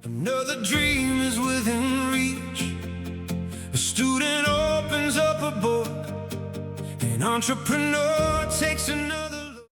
Another dream is within reach. A student opens up a book. An entrepreneur takes another look.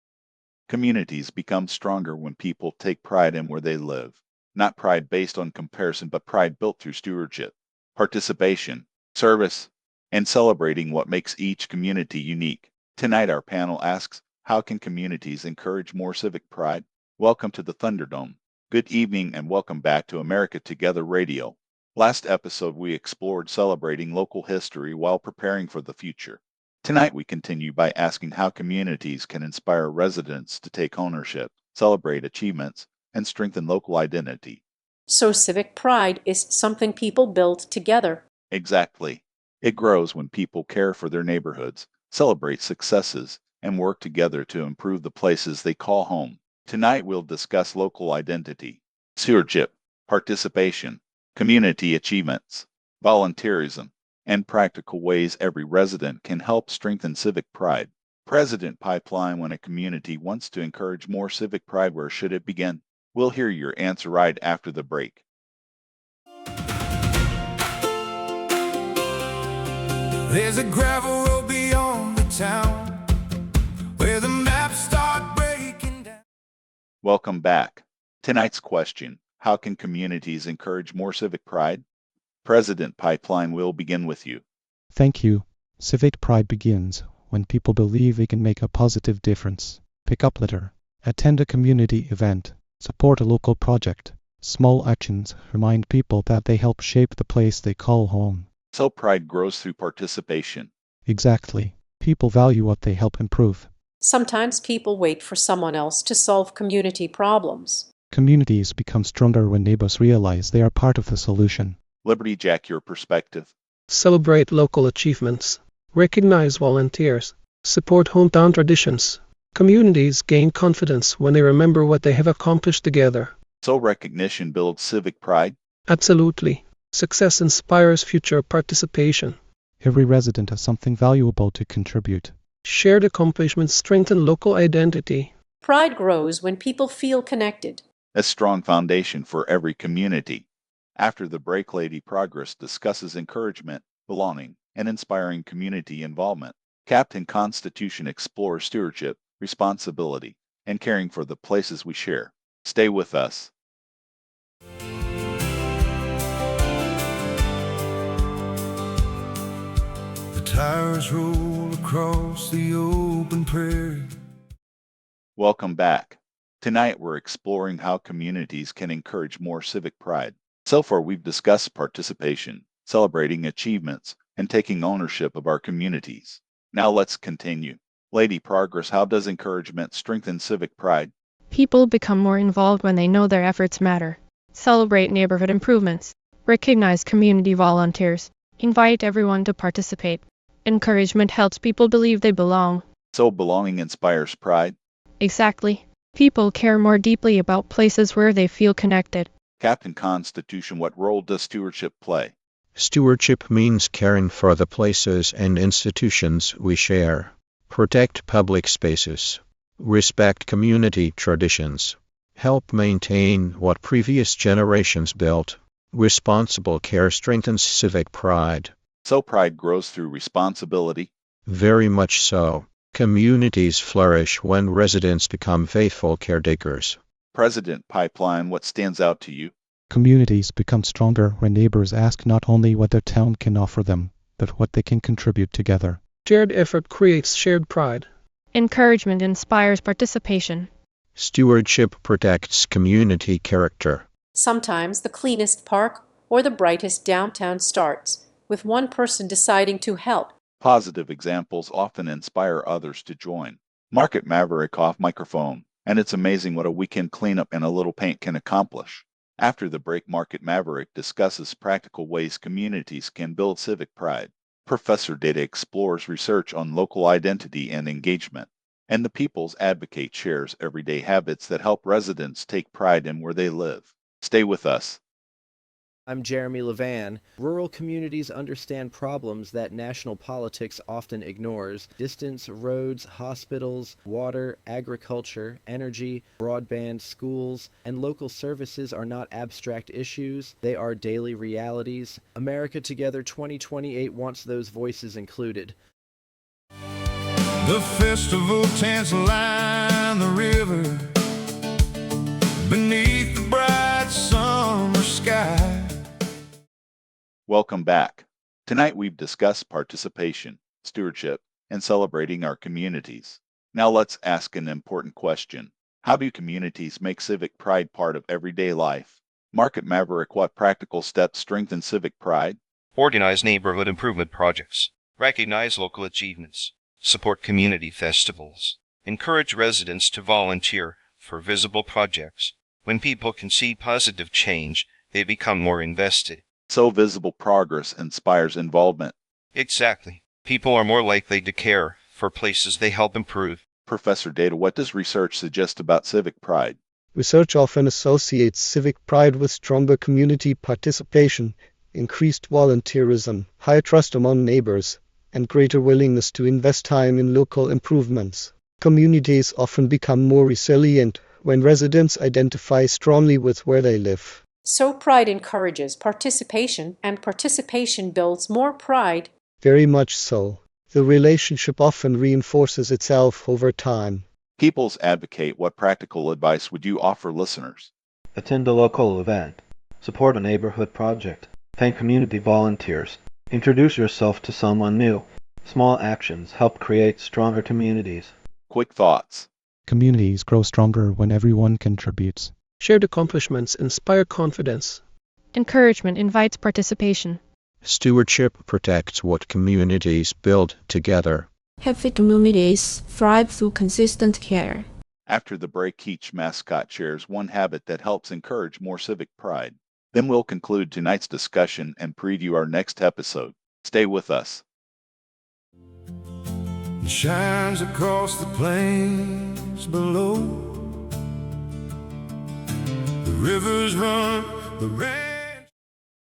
Communities become stronger when people take pride in where they live. Not pride based on comparison, but pride built through stewardship, participation, service, and celebrating what makes each community unique. Tonight, our panel asks, how can communities encourage more civic pride? Welcome to the Thunderdome. Good evening and welcome back to America Together Radio. Last episode, we explored celebrating local history while preparing for the future. Tonight, we continue by asking how communities can inspire residents to take ownership, celebrate achievements, and strengthen local identity. So civic pride is something people build together. Exactly. It grows when people care for their neighborhoods, celebrate successes, and work together to improve the places they call home. Tonight, we'll discuss local identity, stewardship, participation, community achievements, volunteerism, and practical ways every resident can help strengthen civic pride. President Pipeline, when a community wants to encourage more civic pride, where should it begin? We'll hear your answer right after the break. There's a gravel road beyond the town where the maps start breaking down. Welcome back. Tonight's question, how can communities encourage more civic pride? President Pipeline, will begin with you. Thank you. Civic pride begins when people believe they can make a positive difference. Pick up litter, attend a community event, support a local project. Small actions remind people that they help shape the place they call home. So pride grows through participation. Exactly. People value what they help improve. Sometimes people wait for someone else to solve community problems. Communities become stronger when neighbors realize they are part of the solution. Liberty Jack, your perspective. Celebrate local achievements. Recognize volunteers. Support hometown traditions. Communities gain confidence when they remember what they have accomplished together. So recognition builds civic pride. Absolutely. Success inspires future participation. Every resident has something valuable to contribute. Shared accomplishments strengthen local identity. Pride grows when people feel connected. A strong foundation for every community. After the break, Lady Progress discusses encouragement, belonging, and inspiring community involvement. Captain Constitution explores stewardship, responsibility, and caring for the places we share. Stay with us. The tires roll across the open prairie. Welcome back. Tonight we're exploring how communities can encourage more civic pride. So far we've discussed participation, celebrating achievements, and taking ownership of our communities. Now let's continue. Lady Progress, how does encouragement strengthen civic pride? People become more involved when they know their efforts matter. Celebrate neighborhood improvements. Recognize community volunteers. Invite everyone to participate. Encouragement helps people believe they belong. So belonging inspires pride. Exactly. People care more deeply about places where they feel connected. Captain Constitution, what role does stewardship play? Stewardship means caring for the places and institutions we share. Protect public spaces. Respect community traditions. Help maintain what previous generations built. Responsible care strengthens civic pride. So pride grows through responsibility. Very much so. Communities flourish when residents become faithful caretakers. President Pipeline, what stands out to you? Communities become stronger when neighbors ask not only what their town can offer them, but what they can contribute together. Shared effort creates shared pride. Encouragement inspires participation. Stewardship protects community character. Sometimes the cleanest park or the brightest downtown starts with one person deciding to help. Positive examples often inspire others to join. Market Maverick off microphone, and it's amazing what a weekend cleanup and a little paint can accomplish. After the break, Market Maverick discusses practical ways communities can build civic pride. Professor Data explores research on local identity and engagement. And the People's Advocate shares everyday habits that help residents take pride in where they live. Stay with us. I'm Jeremy Levan. Rural communities understand problems that national politics often ignores. Distance, roads, hospitals, water, agriculture, energy, broadband, schools, and local services are not abstract issues. They are daily realities. America Together 2028 wants those voices included. The festival tents line the river beneath the bright summer sky. Welcome back. Tonight we've discussed participation, stewardship, and celebrating our communities. Now let's ask an important question. How do communities make civic pride part of everyday life? Market Maverick, what practical steps strengthen civic pride? Organize neighborhood improvement projects. Recognize local achievements. Support community festivals. Encourage residents to volunteer for visible projects. When people can see positive change, they become more invested. So visible progress inspires involvement. Exactly. People are more likely to care for places they help improve. Professor Data, what does research suggest about civic pride? Research often associates civic pride with stronger community participation, increased volunteerism, higher trust among neighbors, and greater willingness to invest time in local improvements. Communities often become more resilient when residents identify strongly with where they live. So pride encourages participation, and participation builds more pride. Very much so. The relationship often reinforces itself over time. Peoples Advocate, what practical advice would you offer listeners? Attend a local event. Support a neighborhood project. Thank community volunteers. Introduce yourself to someone new. Small actions help create stronger communities. Quick thoughts. Communities grow stronger when everyone contributes. Shared accomplishments inspire confidence. Encouragement invites participation. Stewardship protects what communities build together. Healthy communities thrive through consistent care. After the break, each mascot shares one habit that helps encourage more civic pride. Then we'll conclude tonight's discussion and preview our next episode. Stay with us. It shines across the plains below. The rivers run, the rain.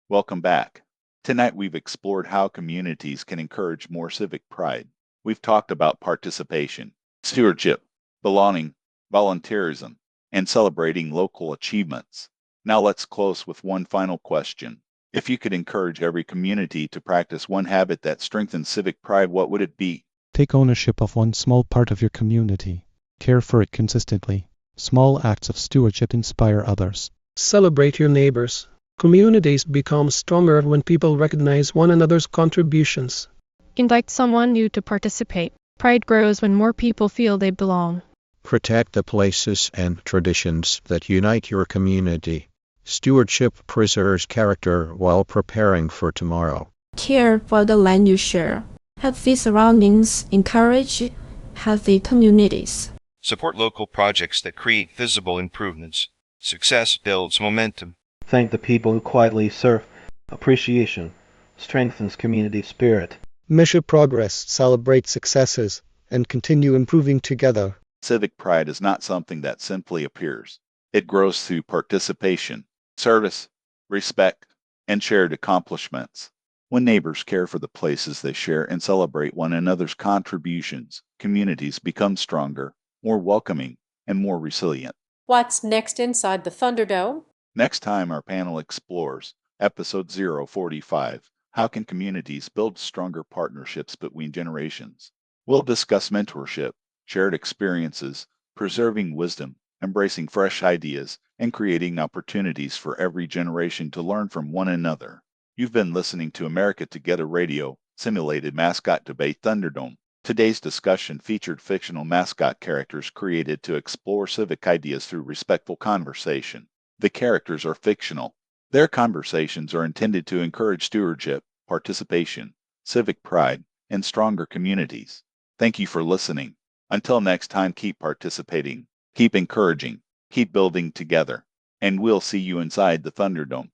Welcome back. Tonight we've explored how communities can encourage more civic pride. We've talked about participation, stewardship, belonging, volunteerism, and celebrating local achievements. Now let's close with one final question. If you could encourage every community to practice one habit that strengthens civic pride, what would it be? Take ownership of one small part of your community. Care for it consistently. Small acts of stewardship inspire others. Celebrate your neighbors. Communities become stronger when people recognize one another's contributions. Invite someone new to participate. Pride grows when more people feel they belong. Protect the places and traditions that unite your community. Stewardship preserves character while preparing for tomorrow. Care for the land you share. Healthy surroundings encourage healthy communities. Support local projects that create visible improvements. Success builds momentum. Thank the people who quietly serve. Appreciation strengthens community spirit. Measure progress, celebrate successes, and continue improving together. Civic pride is not something that simply appears. It grows through participation, service, respect, and shared accomplishments. When neighbors care for the places they share and celebrate one another's contributions, communities become stronger, more welcoming, and more resilient. What's next inside the Thunderdome? Next time, our panel explores Episode 045, How Can Communities Build Stronger Partnerships Between Generations? We'll discuss mentorship, shared experiences, preserving wisdom, embracing fresh ideas, and creating opportunities for every generation to learn from one another. You've been listening to America Together Radio, simulated mascot debate Thunderdome. Today's discussion featured fictional mascot characters created to explore civic ideas through respectful conversation. The characters are fictional. Their conversations are intended to encourage stewardship, participation, civic pride, and stronger communities. Thank you for listening. Until next time, keep participating, keep encouraging, keep building together, and we'll see you inside the Thunderdome.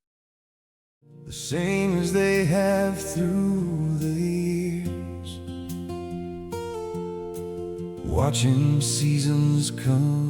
The same as they have through the years, watching seasons come